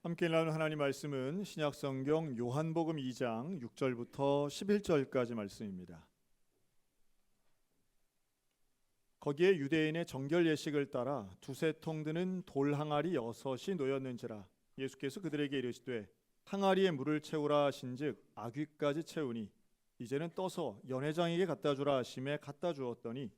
함께 나눈 하나님 말씀은 신약성경 요한복음 2장 6절부터 11절까지 말씀입니다. 거기에 유대인의 정결 예식을 따라 두세 통 드는 돌 항아리 6이 놓였는지라. 예수께서 그들에게 이르시되 항아리에 물을 채우라 하신즉 아귀까지 채우니 이제는 떠서 연회장에게 갖다 주라 하심에 갖다 주었더니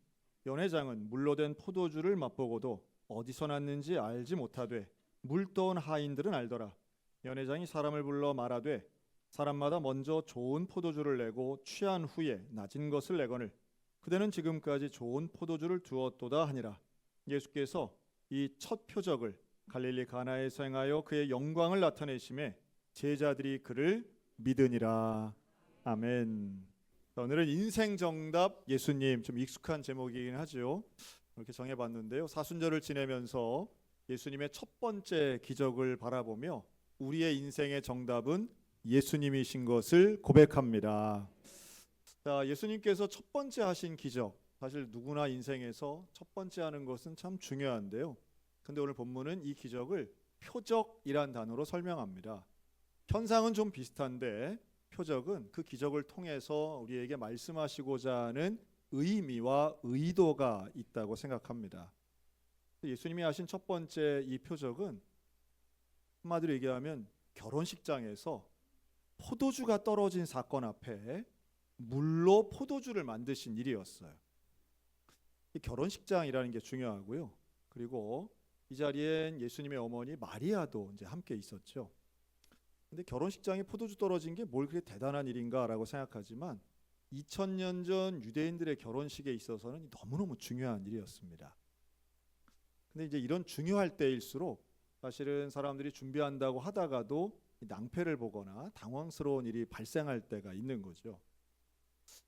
연회장은 물로 된 포도주를 맛보고도 어디서 났는지 알지 못하되 물 떠온 하인들은 알더라. 연회장이 사람을 불러 말하되 사람마다 먼저 좋은 포도주를 내고 취한 후에 낮은 것을 내거늘 그대는 지금까지 좋은 포도주를 두었도다 하니라. 예수께서 이 첫 표적을 갈릴리 가나에서 행하여 그의 영광을 나타내심에 제자들이 그를 믿으니라. 아멘. 오늘은 인생 정답 예수님, 좀 익숙한 제목이긴 하죠. 이렇게 정해봤는데요. 사순절을 지내면서 예수님의 첫 번째 기적을 바라보며 우리의 인생의 정답은 예수님이신 것을 고백합니다. 자, 예수님께서 첫 번째 하신 기적, 사실 누구나 인생에서 첫 번째 하는 것은 참 중요한데요. 근데 오늘 본문은 이 기적을 표적이란 단어로 설명합니다. 현상은 좀 비슷한데 표적은 그 기적을 통해서 우리에게 말씀하시고자 하는 의미와 의도가 있다고 생각합니다. 예수님이 하신 첫 번째 이 표적은 한마디로 얘기하면 결혼식장에서 포도주가 떨어진 사건 앞에 물로 포도주를 만드신 일이었어요. 이 결혼식장이라는 게 중요하고요. 그리고 이 자리엔 예수님의 어머니 마리아도 이제 함께 있었죠. 근데 결혼식장에 포도주 떨어진 게 뭘 그렇게 대단한 일인가라고 생각하지만 2000년 전 유대인들의 결혼식에 있어서는 너무너무 중요한 일이었습니다. 근데 이제 이런 중요할 때일수록 사실은 사람들이 준비한다고 하다가도 낭패를 보거나 당황스러운 일이 발생할 때가 있는 거죠.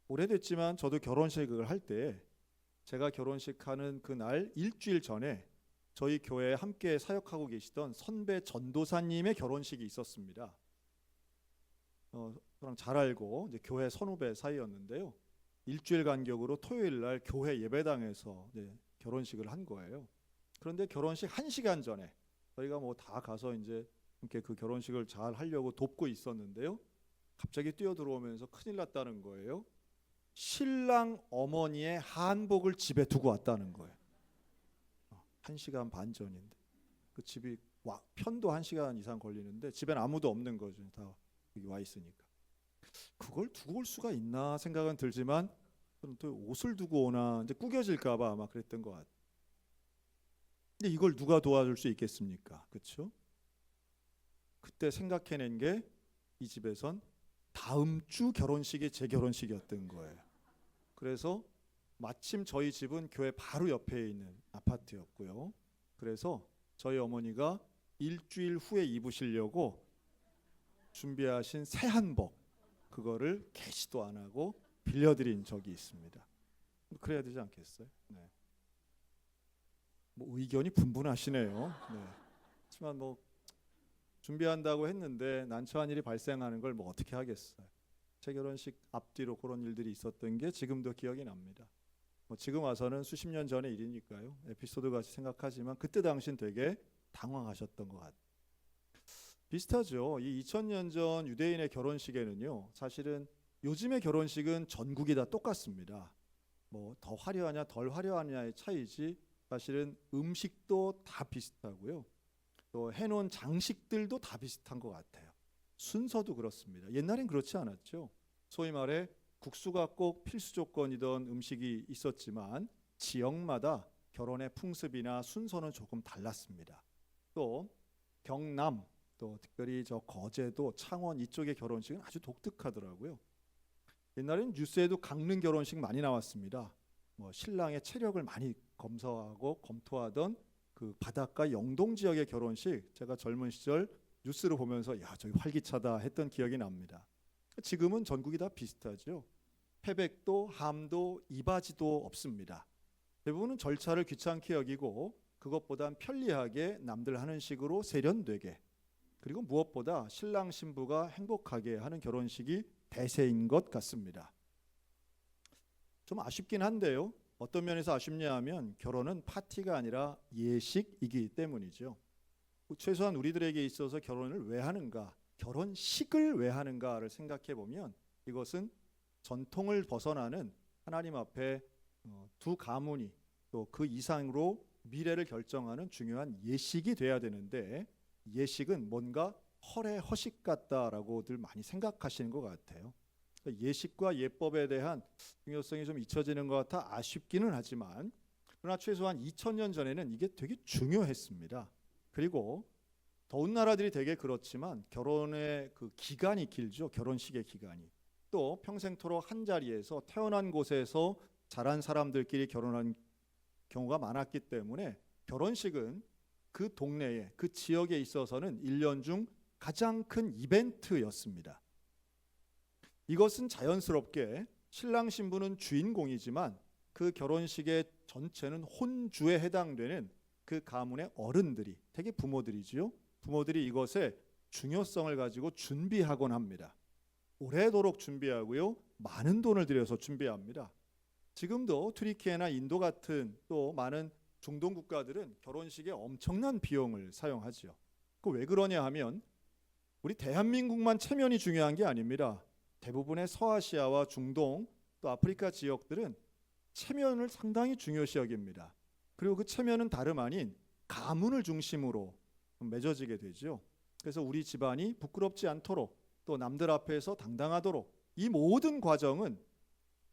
오래됐지만 저도 결혼식을 할 때 제가 결혼식하는 그날 일주일 전에 저희 교회에 함께 사역하고 계시던 선배 전도사님의 결혼식이 있었습니다. 저랑 잘 알고 이제 교회 선후배 사이였는데요. 일주일 간격으로 토요일 날 교회 예배당에서 이제 결혼식을 한 거예요. 그런데 결혼식 1시간 전에 저희가 뭐 다 가서 이제 함께 그 결혼식을 잘 하려고 돕고 있었는데요. 갑자기 뛰어 들어오면서 큰일 났다는 거예요. 신랑 어머니의 한복을 집에 두고 왔다는 거예요. 1시간 반 전인데 그 집이 편도 1시간 이상 걸리는데 집엔 아무도 없는 거죠. 다 여기 와 있으니까. 그걸 두고 올 수가 있나 생각은 들지만 또 옷을 두고 오나 이제 구겨질까 봐 아마 그랬던 것 같아요. 근데 이걸 누가 도와줄 수 있겠습니까? 그렇죠? 그때 생각해낸 게 이 집에선 다음 주 결혼식이 제 결혼식이었던 거예요. 그래서 마침 저희 집은 교회 바로 옆에 있는 아파트였고요. 그래서 저희 어머니가 일주일 후에 입으시려고 준비하신 새 한복 그거를 개시도 안 하고 빌려드린 적이 있습니다. 그래야 되지 않겠어요? 네. 뭐 의견이 분분하시네요. 네. 하지만 뭐 준비한다고 했는데 난처한 일이 발생하는 걸 뭐 어떻게 하겠어요. 제 결혼식 앞뒤로 그런 일들이 있었던 게 지금도 기억이 납니다. 뭐 지금 와서는 수십 년 전의 일이니까요. 에피소드 같이 생각하지만 그때 당시엔 되게 당황하셨던 것 같아요. 비슷하죠. 이 2000년 전 유대인의 결혼식에는요. 사실은 요즘의 결혼식은 전국이 다 똑같습니다. 뭐 더 화려하냐 덜 화려하냐의 차이지 사실은 음식도 다 비슷하고요. 또 해놓은 장식들도 다 비슷한 것 같아요. 순서도 그렇습니다. 옛날엔 그렇지 않았죠. 소위 말해 국수가 꼭 필수 조건이던 음식이 있었지만 지역마다 결혼의 풍습이나 순서는 조금 달랐습니다. 또 경남 또 특별히 저 거제도 창원 이쪽의 결혼식은 아주 독특하더라고요. 옛날에는 뉴스에도 강릉 결혼식 많이 나왔습니다. 뭐 신랑의 체력을 많이 검사하고 검토하던 그 바닷가 영동 지역의 결혼식 제가 젊은 시절 뉴스를 보면서 야 저기 활기차다 했던 기억이 납니다. 지금은 전국이 다 비슷하죠. 패백도 함도 이바지도 없습니다. 대부분은 절차를 귀찮게 여기고 그것보단 편리하게 남들 하는 식으로 세련되게 그리고 무엇보다 신랑 신부가 행복하게 하는 결혼식이 대세인 것 같습니다. 좀 아쉽긴 한데요. 어떤 면에서 아쉽냐 하면 결혼은 파티가 아니라 예식이기 때문이죠. 최소한 우리들에게 있어서 결혼을 왜 하는가, 결혼식을 왜 하는가를 생각해 보면 이것은 전통을 벗어나는 하나님 앞에 두 가문이 또 그 이상으로 미래를 결정하는 중요한 예식이 돼야 되는데, 예식은 뭔가 헐의 허식 같다라고들 많이 생각하시는 것 같아요. 예식과 예법에 대한 중요성이 좀 잊혀지는 것 같아 아쉽기는 하지만, 그러나 최소한 2000년 전에는 이게 되게 중요했습니다. 그리고 더운 나라들이 되게 그렇지만 결혼의 그 기간이 길죠. 결혼식의 기간이. 또 평생토록 한 자리에서 태어난 곳에서 자란 사람들끼리 결혼한 경우가 많았기 때문에 결혼식은 그 동네에, 그 지역에 있어서는 1년 중 가장 큰 이벤트였습니다. 이것은 자연스럽게 신랑 신부는 주인공이지만 그 결혼식의 전체는 혼주에 해당되는 그 가문의 어른들이, 되게 부모들이지요. 부모들이 이것의 중요성을 가지고 준비하곤 합니다. 오래도록 준비하고요, 많은 돈을 들여서 준비합니다. 지금도 튀르키예나 인도 같은 또 많은 중동 국가들은 결혼식에 엄청난 비용을 사용하죠. 그 왜 그러냐 하면 우리 대한민국만 체면이 중요한 게 아닙니다. 대부분의 서아시아와 중동 또 아프리카 지역들은 체면을 상당히 중요시 여깁니다. 그리고 그 체면은 다름 아닌 가문을 중심으로 맺어지게 되죠. 그래서 우리 집안이 부끄럽지 않도록 또 남들 앞에서 당당하도록, 이 모든 과정은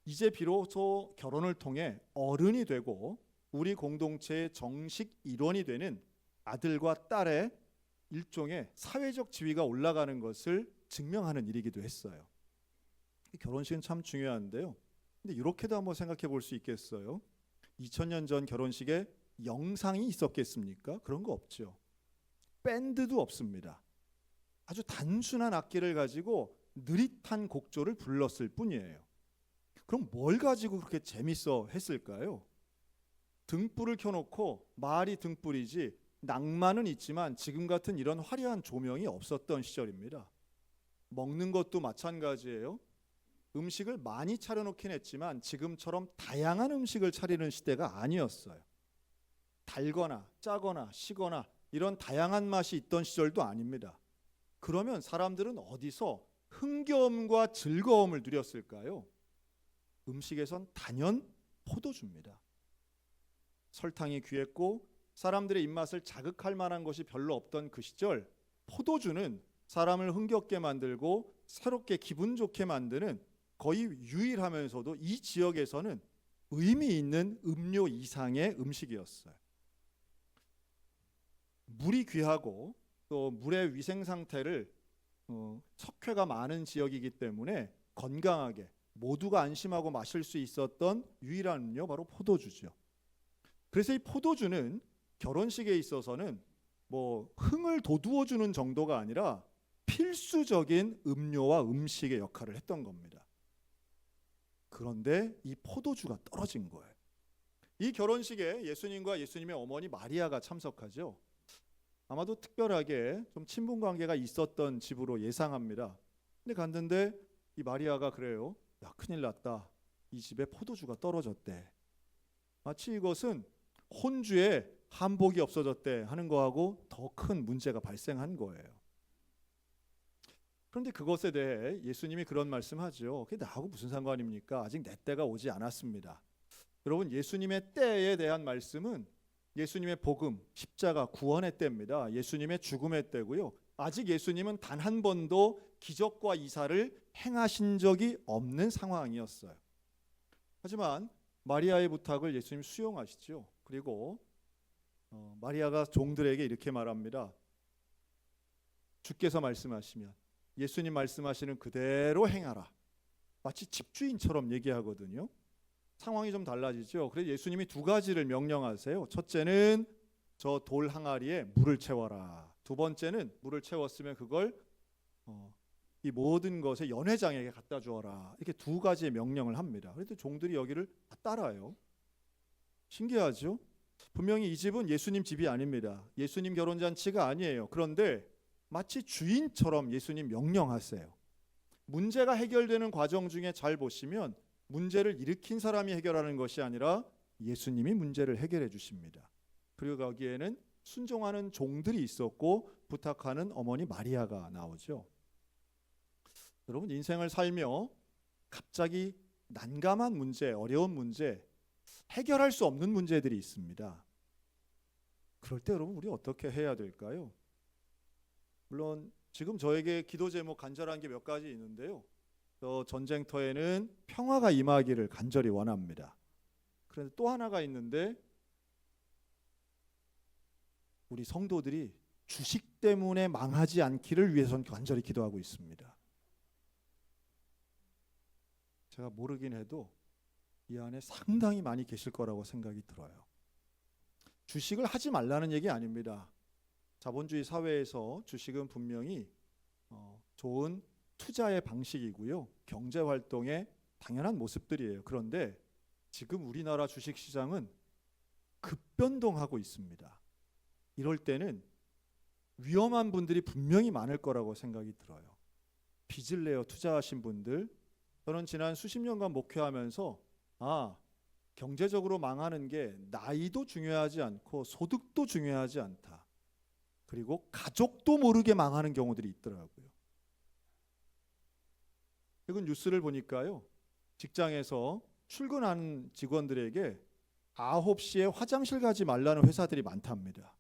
이제 비로소 결혼을 통해 어른이 되고 우리 공동체의 정식 일원이 되는 아들과 딸의 일종의 사회적 지위가 올라가는 것을 증명하는 일이기도 했어요. 결혼식은 참 중요한데요. 근데 이렇게도 한번 생각해 볼 수 있겠어요. 2000년 전 결혼식에 영상이 있었겠습니까? 그런 거 없죠. 밴드도 없습니다. 아주 단순한 악기를 가지고 느릿한 곡조를 불렀을 뿐이에요. 그럼 뭘 가지고 그렇게 재밌어 했을까요? 등불을 켜놓고, 말이 등불이지 낭만은 있지만 지금 같은 이런 화려한 조명이 없었던 시절입니다. 먹는 것도 마찬가지예요. 음식을 많이 차려놓긴 했지만 지금처럼 다양한 음식을 차리는 시대가 아니었어요. 달거나 짜거나 시거나 이런 다양한 맛이 있던 시절도 아닙니다. 그러면 사람들은 어디서 흥겨움과 즐거움을 누렸을까요? 음식에선 단연 포도주입니다. 설탕이 귀했고 사람들의 입맛을 자극할 만한 것이 별로 없던 그 시절, 포도주는 사람을 흥겹게 만들고 새롭게 기분 좋게 만드는 거의 유일하면서도 이 지역에서는 의미 있는 음료 이상의 음식이었어요. 물이 귀하고 또 물의 위생 상태를 석회가 많은 지역이기 때문에 건강하게 모두가 안심하고 마실 수 있었던 유일한 음료, 바로 포도주죠. 그래서 이 포도주는 결혼식에 있어서는 뭐 흥을 돋우어 주는 정도가 아니라 필수적인 음료와 음식의 역할을 했던 겁니다. 그런데 이 포도주가 떨어진 거예요. 이 결혼식에 예수님과 예수님의 어머니 마리아가 참석하죠. 아마도 특별하게 좀 친분 관계가 있었던 집으로 예상합니다. 근데 갔는데 이 마리아가 그래요. 야, 큰일 났다. 이 집에 포도주가 떨어졌대. 마치 이것은 혼주에 한복이 없어졌대 하는 거하고 더 큰 문제가 발생한 거예요. 그런데 그것에 대해 예수님이 그런 말씀하죠. 그게 나하고 무슨 상관입니까? 아직 내 때가 오지 않았습니다. 여러분, 예수님의 때에 대한 말씀은 예수님의 복음, 십자가, 구원의 때입니다. 예수님의 죽음의 때고요. 아직 예수님은 단 한 번도 기적과 이사를 행하신 적이 없는 상황이었어요. 하지만 마리아의 부탁을 예수님 수용하시죠. 그리고 마리아가 종들에게 이렇게 말합니다. 주께서 말씀하시면 예수님 말씀하시는 그대로 행하라. 마치 집주인처럼 얘기하거든요. 상황이 좀 달라지죠. 그래서 예수님이 두 가지를 명령하세요. 첫째는 저 돌 항아리에 물을 채워라. 두 번째는 물을 채웠으면 그걸 이 모든 것의 연회장에게 갖다 주어라. 이렇게 두 가지의 명령을 합니다. 그런데 종들이 여기를 다 따라요. 신기하죠? 분명히 이 집은 예수님 집이 아닙니다. 예수님 결혼잔치가 아니에요. 그런데 마치 주인처럼 예수님 명령하세요. 문제가 해결되는 과정 중에 잘 보시면 문제를 일으킨 사람이 해결하는 것이 아니라 예수님이 문제를 해결해 주십니다. 그리고 거기에는 순종하는 종들이 있었고 부탁하는 어머니 마리아가 나오죠. 여러분, 인생을 살며 갑자기 난감한 문제, 어려운 문제, 해결할 수 없는 문제들이 있습니다. 그럴 때 여러분, 우리 어떻게 해야 될까요? 물론 지금 저에게 기도 제목 간절한 게 몇 가지 있는데요. 저 전쟁터에는 평화가 임하기를 간절히 원합니다. 그런데 또 하나가 있는데, 우리 성도들이 주식 때문에 망하지 않기를 위해서는 간절히 기도하고 있습니다. 제가 모르긴 해도 이 안에 상당히 많이 계실 거라고 생각이 들어요. 주식을 하지 말라는 얘기 아닙니다. 자본주의 사회에서 주식은 분명히 좋은 투자의 방식이고요, 경제 활동의 당연한 모습들이에요. 그런데 지금 우리나라 주식시장은 급변동하고 있습니다. 이럴 때는 위험한 분들이 분명히 많을 거라고 생각이 들어요. 빚을 내어 투자하신 분들, 저는 지난 수십 년간 목회하면서 경제적으로 망하는 게 나이도 중요하지 않고 소득도 중요하지 않다. 그리고 가족도 모르게 망하는 경우들이 있더라고요. 최근 뉴스를 보니까요, 직장에서 출근하는 직원들에게 9시에 화장실 가지 말라는 회사들이 많답니다.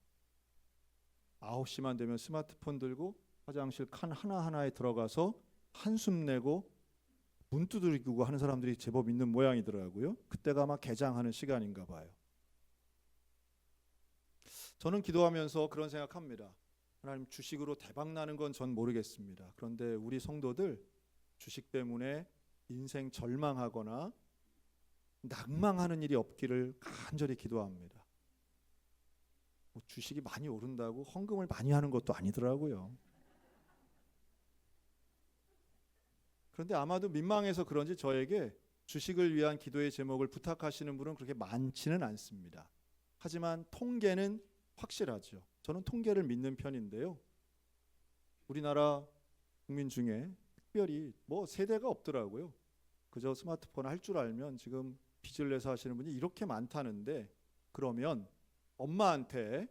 9시만 되면 스마트폰 들고 화장실 칸 하나하나에 들어가서 한숨 내고 문 두드리고 하는 사람들이 제법 있는 모양이더라고요. 그때가 아마 개장하는 시간인가 봐요. 저는 기도하면서 그런 생각합니다. 하나님, 주식으로 대박 나는 건 전 모르겠습니다. 그런데 우리 성도들 주식 때문에 인생 절망하거나 낙망하는 일이 없기를 간절히 기도합니다. 주식이 많이 오른다고 헌금을 많이 하는 것도 아니더라고요. 그런데 아마도 민망해서 그런지 저에게 주식을 위한 기도의 제목을 부탁하시는 분은 그렇게 많지는 않습니다. 하지만 통계는 확실하죠. 저는 통계를 믿는 편인데요. 우리나라 국민 중에 특별히 세대가 없더라고요. 그저 스마트폰 할 줄 알면 지금 빚을 내서 하시는 분이 이렇게 많다는데, 그러면 엄마한테,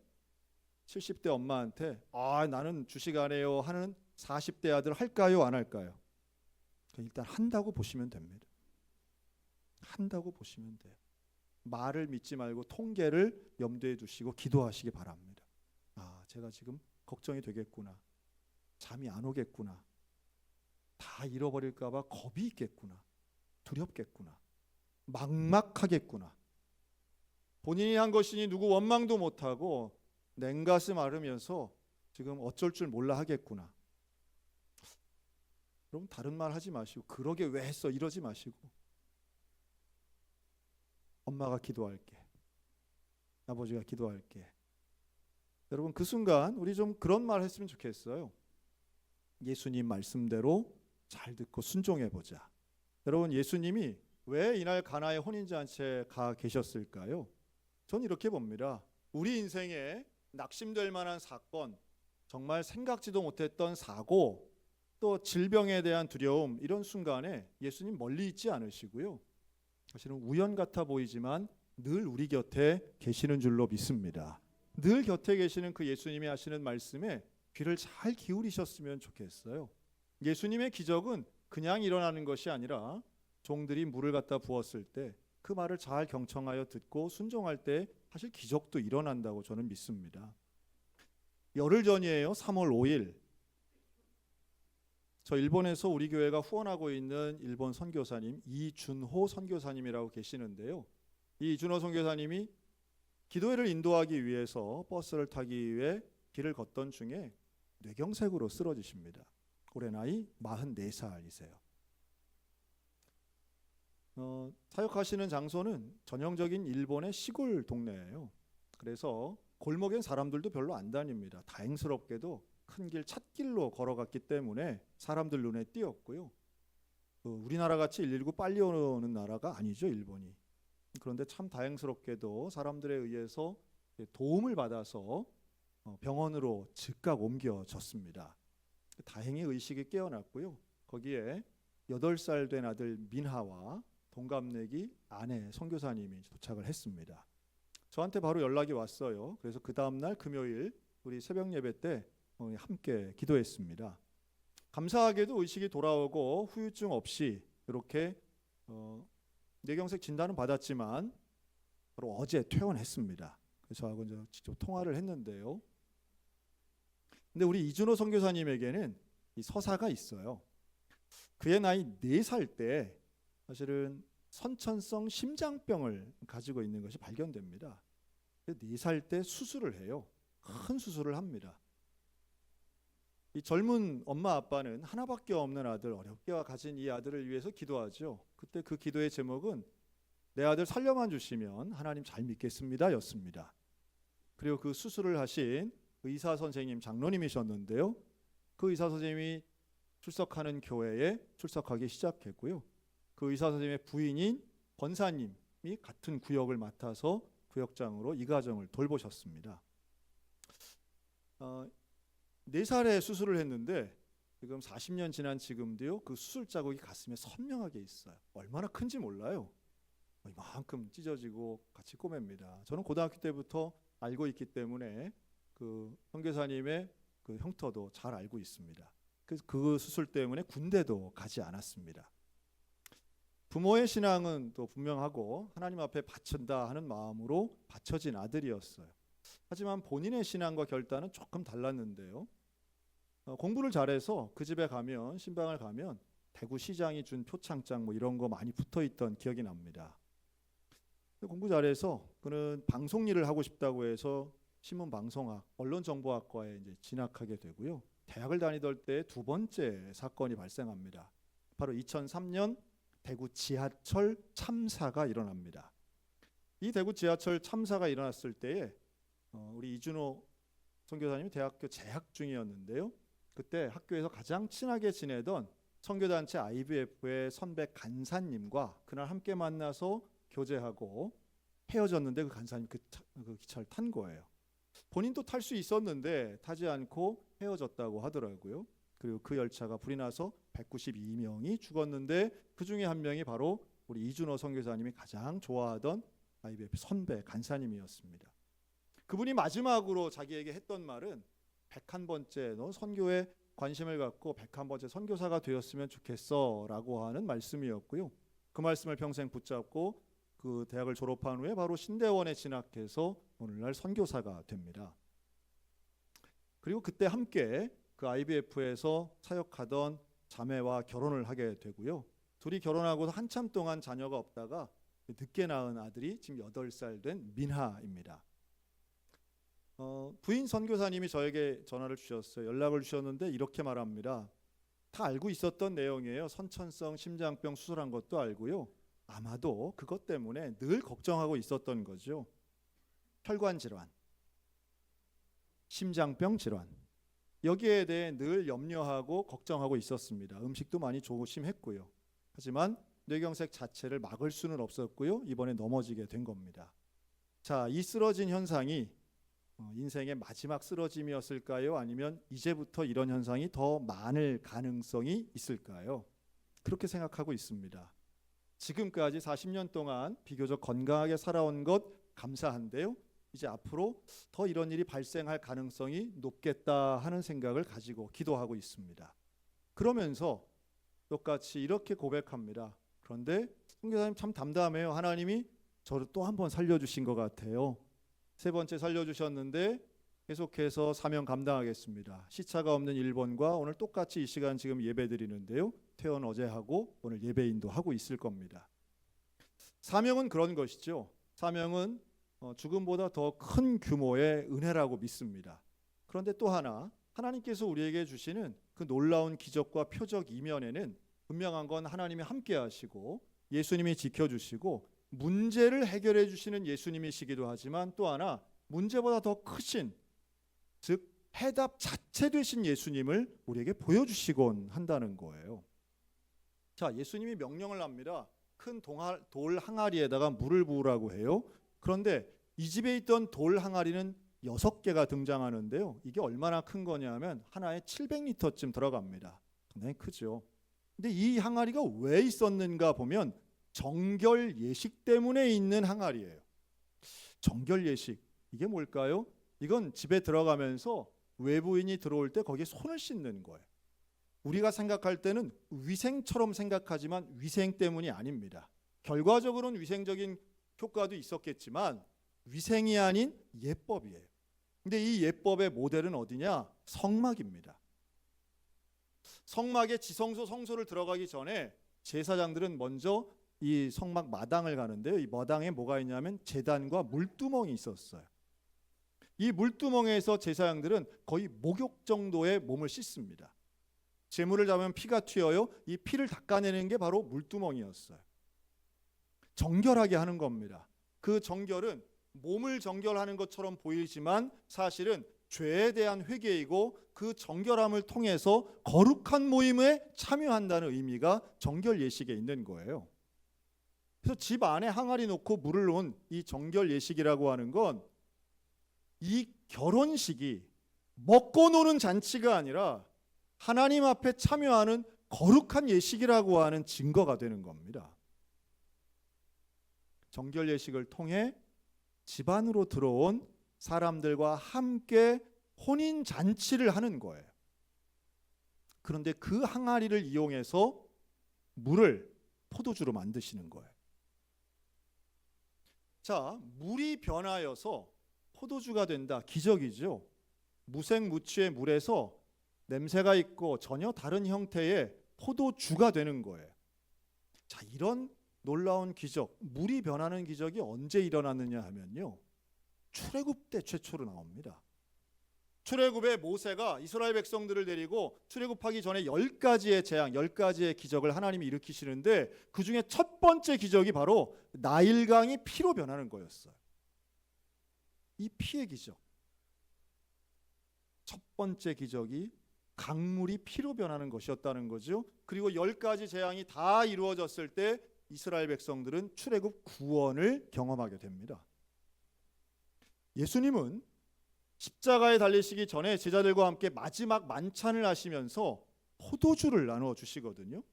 70대 엄마한테 나는 주식 안 해요 하는 40대 아들 할까요, 안 할까요? 일단 한다고 보시면 됩니다. 한다고 보시면 돼요. 말을 믿지 말고 통계를 염두에 두시고 기도하시기 바랍니다. 제가 지금 걱정이 되겠구나, 잠이 안 오겠구나, 다 잃어버릴까 봐 겁이 있겠구나, 두렵겠구나, 막막하겠구나, 본인이 한 것이니 누구 원망도 못하고 냉가슴 앓으면서 지금 어쩔 줄 몰라 하겠구나. 여러분, 다른 말 하지 마시고 그러게 왜 했어 이러지 마시고, 엄마가 기도할게, 아버지가 기도할게. 여러분, 그 순간 우리 좀 그런 말 했으면 좋겠어요. 예수님 말씀대로 잘 듣고 순종해 보자. 여러분, 예수님이 왜 이날 가나의 혼인잔치에 가 계셨을까요? 전 이렇게 봅니다. 우리 인생에 낙심될 만한 사건, 정말 생각지도 못했던 사고, 또 질병에 대한 두려움, 이런 순간에 예수님 멀리 있지 않으시고요, 사실은 우연 같아 보이지만 늘 우리 곁에 계시는 줄로 믿습니다. 늘 곁에 계시는 그 예수님이 하시는 말씀에 귀를 잘 기울이셨으면 좋겠어요. 예수님의 기적은 그냥 일어나는 것이 아니라 종들이 물을 갖다 부었을 때 그 말을 잘 경청하여 듣고 순종할 때 사실 기적도 일어난다고 저는 믿습니다. 열흘 전이에요. 3월 5일. 저 일본에서 우리 교회가 후원하고 있는 일본 선교사님 이준호 선교사님이라고 계시는데요. 이 이준호 선교사님이 기도회를 인도하기 위해서 버스를 타기 위해 길을 걷던 중에 뇌경색으로 쓰러지십니다. 올해 나이 44살이세요. 사역하시는 장소는 전형적인 일본의 시골 동네예요. 그래서 골목엔 사람들도 별로 안 다닙니다. 다행스럽게도 큰 길 찻길로 걸어갔기 때문에 사람들 눈에 띄었고요. 우리나라 같이 119 빨리 오는 나라가 아니죠, 일본이. 그런데 참 다행스럽게도 사람들에 의해서 도움을 받아서 병원으로 즉각 옮겨졌습니다. 다행히 의식이 깨어났고요. 거기에 8살 된 아들 민하와 동갑내기 아내 선교사님이 도착을 했습니다. 저한테 바로 연락이 왔어요. 그래서 그 다음날 금요일 우리 새벽 예배 때 함께 기도했습니다. 감사하게도 의식이 돌아오고 후유증 없이 이렇게 뇌경색 진단은 받았지만 바로 어제 퇴원했습니다. 그래서 저하고 이제 직접 통화를 했는데요. 근데 우리 이준호 선교사님에게는 이 서사가 있어요. 그의 나이 4살 때 사실은 선천성 심장병을 가지고 있는 것이 발견됩니다. 4살 때 수술을 해요. 큰 수술을 합니다. 이 젊은 엄마 아빠는 하나밖에 없는 아들, 어렵게 가진 이 아들을 위해서 기도하죠. 그때 그 기도의 제목은 내 아들 살려만 주시면 하나님 잘 믿겠습니다 였습니다. 그리고 그 수술을 하신 의사 선생님, 장로님이셨는데요. 그 의사 선생님이 출석하는 교회에 출석하기 시작했고요. 그 의사 선생님의 부인인 권사님이 같은 구역을 맡아서 구역장으로 이 가정을 돌보셨습니다. 4살에 수술을 했는데 지금 40년 지난 지금도요, 그 수술 자국이 가슴에 선명하게 있어요. 얼마나 큰지 몰라요. 이만큼 찢어지고 같이 꼬맵니다. 저는 고등학교 때부터 알고 있기 때문에 그 선교사님의 그 형터도 잘 알고 있습니다. 그래서 그 수술 때문에 군대도 가지 않았습니다. 부모의 신앙은 또 분명하고 하나님 앞에 바친다 하는 마음으로 바쳐진 아들이었어요. 하지만 본인의 신앙과 결단은 조금 달랐는데요. 공부를 잘해서 그 집에 가면, 신방을 가면 대구시장이 준 표창장 뭐 이런 거 많이 붙어있던 기억이 납니다. 공부 잘해서 그는 방송 일을 하고 싶다고 해서 신문방송학, 언론정보학과에 이제 진학하게 되고요. 대학을 다니던 때 2번째 사건이 발생합니다. 바로 2003년 대구 지하철 참사가 일어납니다. 이 대구 지하철 참사가 일어났을 때에 우리 이준호 선교사님이 대학교 재학 중이었는데요. 그때 학교에서 가장 친하게 지내던 선교단체 IBF의 선배 간사님과 그날 함께 만나서 교제하고 헤어졌는데 그 간사님 그 기차를 탄 거예요. 본인도 탈 수 있었는데 타지 않고 헤어졌다고 하더라고요. 그리고 그 열차가 불이 나서 192명이 죽었는데 그 중에 한 명이 바로 우리 이준호 선교사님이 가장 좋아하던 IBF 선배 간사님이었습니다. 그분이 마지막으로 자기에게 했던 말은 101번째 너 선교에 관심을 갖고 101번째 선교사가 되었으면 좋겠어 라고 하는 말씀이었고요. 그 말씀을 평생 붙잡고 그 대학을 졸업한 후에 바로 신대원에 진학해서 오늘날 선교사가 됩니다. 그리고 그때 함께 그 IBF에서 사역하던 자매와 결혼을 하게 되고요. 둘이 결혼하고서 한참 동안 자녀가 없다가 늦게 낳은 아들이 지금 8살 된 민하입니다. 부인 선교사님이 저에게 전화를 주셨어요. 연락을 주셨는데 이렇게 말합니다. 다 알고 있었던 내용이에요. 선천성 심장병 수술한 것도 알고요. 아마도 그것 때문에 늘 걱정하고 있었던 거죠. 혈관 질환, 심장병 질환, 여기에 대해 늘 염려하고 걱정하고 있었습니다. 음식도 많이 조심했고요. 하지만 뇌경색 자체를 막을 수는 없었고요. 이번에 넘어지게 된 겁니다. 자, 이 쓰러진 현상이 인생의 마지막 쓰러짐이었을까요? 아니면 이제부터 이런 현상이 더 많을 가능성이 있을까요? 그렇게 생각하고 있습니다. 지금까지 40년 동안 비교적 건강하게 살아온 것 감사한데요. 이제 앞으로 더 이런 일이 발생할 가능성이 높겠다 하는 생각을 가지고 기도하고 있습니다. 그러면서 똑같이 이렇게 고백합니다. 그런데 선교사님 참 담담해요. 하나님이 저를 또 한 번 살려주신 것 같아요. 3번째 살려주셨는데 계속해서 사명 감당하겠습니다. 시차가 없는 일본과 오늘 똑같이 이 시간 지금 예배 드리는데요. 퇴원 어제 하고 오늘 예배인도 하고 있을 겁니다. 사명은 그런 것이죠. 사명은 죽음보다 더 큰 규모의 은혜라고 믿습니다. 그런데 또 하나, 하나님께서 우리에게 주시는 그 놀라운 기적과 표적 이면에는 분명한 건 하나님이 함께 하시고 예수님이 지켜주시고 문제를 해결해 주시는 예수님이시기도 하지만 또 하나 문제보다 더 크신, 즉 해답 자체 되신 예수님을 우리에게 보여주시곤 한다는 거예요. 자, 예수님이 명령을 합니다. 큰 돌 항아리에다가 물을 부으라고 해요. 그런데 이 집에 있던 돌 항아리는 6개가 등장하는데요. 이게 얼마나 큰 거냐면 하나에 700리터쯤 들어갑니다. 굉장히 크죠. 근데 이 항아리가 왜 있었는가 보면 정결 예식 때문에 있는 항아리예요. 정결 예식, 이게 뭘까요? 이건 집에 들어가면서 외부인이 들어올 때 거기에 손을 씻는 거예요. 우리가 생각할 때는 위생처럼 생각하지만 위생 때문이 아닙니다. 결과적으로는 위생적인 효과도 있었겠지만 위생이 아닌 예법이에요. 근데 이 예법의 모델은 어디냐? 성막입니다. 성막에 지성소 성소를 들어가기 전에 제사장들은 먼저 이 성막 마당을 가는데요. 이 마당에 뭐가 있냐면 제단과 물두멍이 있었어요. 이 물두멍에서 제사장들은 거의 목욕 정도의 몸을 씻습니다. 제물을 잡으면 피가 튀어요. 이 피를 닦아내는 게 바로 물두멍이었어요. 정결하게 하는 겁니다. 그 정결은 몸을 정결하는 것처럼 보이지만 사실은 죄에 대한 회개이고 그 정결함을 통해서 거룩한 모임에 참여한다는 의미가 정결 예식에 있는 거예요. 그래서 집 안에 항아리 놓고 물을 놓은 이 정결 예식이라고 하는 건 이 결혼식이 먹고 노는 잔치가 아니라 하나님 앞에 참여하는 거룩한 예식이라고 하는 증거가 되는 겁니다. 정결 예식을 통해 집 안으로 들어온 사람들과 함께 혼인 잔치를 하는 거예요. 그런데 그 항아리를 이용해서 물을 포도주로 만드시는 거예요. 자, 물이 변하여서 포도주가 된다. 기적이죠. 무색무취의 물에서 냄새가 있고 전혀 다른 형태의 포도주가 되는 거예요. 자, 이런 놀라운 기적, 물이 변하는 기적이 언제 일어났느냐 하면요, 출애굽 때 최초로 나옵니다. 출애굽에 모세가 이스라엘 백성들을 데리고 출애굽하기 전에 10가지의 재앙, 10가지의 기적을 하나님이 일으키시는데 그 중에 첫 번째 기적이 바로 나일강이 피로 변하는 거였어요. 이 피의 기적, 첫 번째 기적이 강물이 피로 변하는 것이었다는 거죠. 그리고 10가지 재앙이 다 이루어졌을 때 이스라엘 백성들은 출애굽 구원을 경험하게 됩니다. 예수님은 십자가에 달리시기 전에 제자들과 함께 마지막 만찬을 하시면서 포도주를 나누어 주시거든요.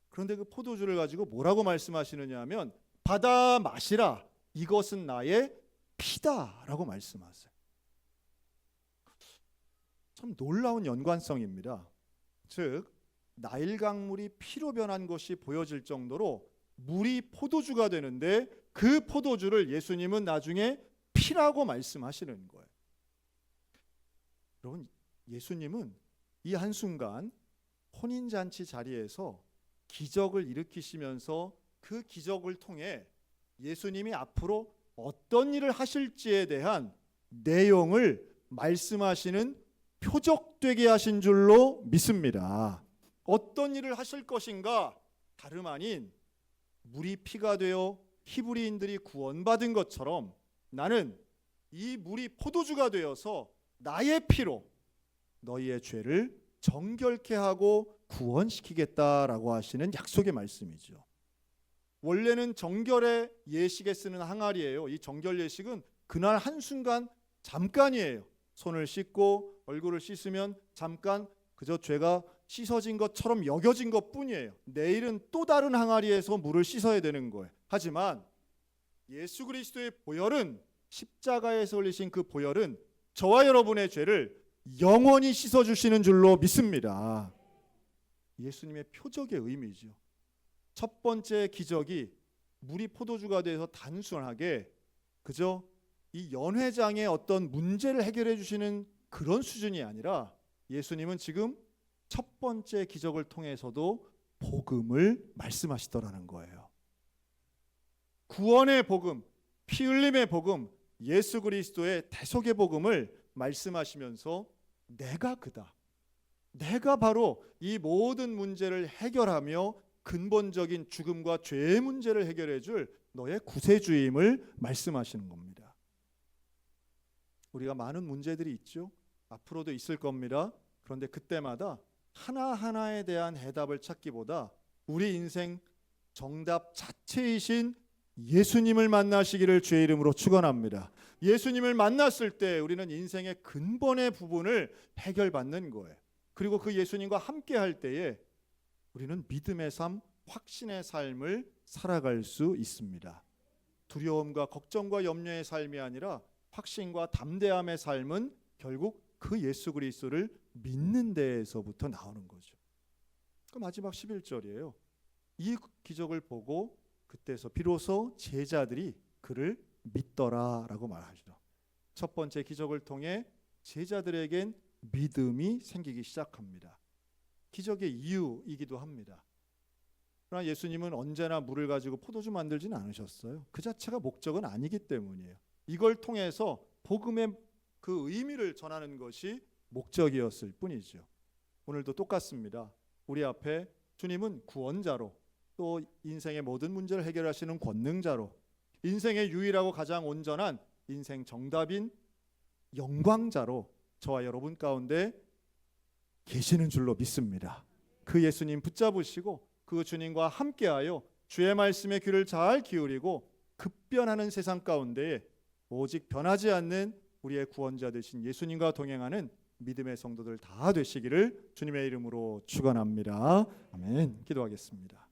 그런데 그 포도주를 가지고 뭐라고 말씀하시느냐 하면 받아 마시라, 이것은 나의 피다라고 말씀하세요. 참 놀라운 연관성입니다. 즉 나일 강물이 피로 변한 것이 보여질 정도로 물이 포도주가 되는데 그 포도주를 예수님은 나중에 피라고 말씀하시는 거예요. 여러분, 예수님은 이 한순간 혼인잔치 자리에서 기적을 일으키시면서 그 기적을 통해 예수님이 앞으로 어떤 일을 하실지에 대한 내용을 말씀하시는 표적되게 하신 줄로 믿습니다. 어떤 일을 하실 것인가? 다름 아닌 물이 피가 되어 히브리인들이 구원받은 것처럼 나는 이 물이 포도주가 되어서 나의 피로 너희의 죄를 정결케 하고 구원시키겠다라고 하시는 약속의 말씀이죠. 원래는 정결의 예식에 쓰는 항아리예요. 이 정결 예식은 그날 한순간 잠깐이에요. 손을 씻고 얼굴을 씻으면 잠깐 그저 죄가 씻어진 것처럼 여겨진 것뿐이에요. 내일은 또 다른 항아리에서 물을 씻어야 되는 거예요. 하지만 예수 그리스도의 보혈은, 십자가에서 흘리신 그 보혈은 저와 여러분의 죄를 영원히 씻어주시는 줄로 믿습니다. 예수님의 표적의 의미죠. 첫 번째 기적이 물이 포도주가 돼서 단순하게 그저 이 연회장의 어떤 문제를 해결해 주시는 그런 수준이 아니라 예수님은 지금 첫 번째 기적을 통해서도 복음을 말씀하시더라는 거예요. 구원의 복음, 피 흘림의 복음, 예수 그리스도의 대속의 복음을 말씀하시면서 내가 그다, 내가 바로 이 모든 문제를 해결하며 근본적인 죽음과 죄의 문제를 해결해 줄 너의 구세주임을 말씀하시는 겁니다. 우리가 많은 문제들이 있죠. 앞으로도 있을 겁니다. 그런데 그때마다 하나하나에 대한 해답을 찾기보다 우리 인생 정답 자체이신 예수님을 만나시기를 주의 이름으로 축원합니다. 예수님을 만났을 때 우리는 인생의 근본의 부분을 해결받는 거예요. 그리고 그 예수님과 함께 할 때에 우리는 믿음의 삶, 확신의 삶을 살아갈 수 있습니다. 두려움과 걱정과 염려의 삶이 아니라 확신과 담대함의 삶은 결국 그 예수 그리스도를 믿는 데에서부터 나오는 거죠. 그 마지막 11절이에요. 이 기적을 보고 그때서 비로소 제자들이 그를 믿더라라고 말하죠. 첫 번째 기적을 통해 제자들에겐 믿음이 생기기 시작합니다. 기적의 이유이기도 합니다. 그러나 예수님은 언제나 물을 가지고 포도주 만들지는 않으셨어요. 그 자체가 목적은 아니기 때문이에요. 이걸 통해서 복음의 그 의미를 전하는 것이 목적이었을 뿐이죠. 오늘도 똑같습니다. 우리 앞에 주님은 구원자로, 또 인생의 모든 문제를 해결하시는 권능자로, 인생의 유일하고 가장 온전한 인생 정답인 영광자로 저와 여러분 가운데 계시는 줄로 믿습니다. 그 예수님 붙잡으시고 그 주님과 함께하여 주의 말씀에 귀를 잘 기울이고 급변하는 세상 가운데에 오직 변하지 않는 우리의 구원자 되신 예수님과 동행하는 믿음의 성도들 다 되시기를 주님의 이름으로 축원합니다. 아멘. 기도하겠습니다.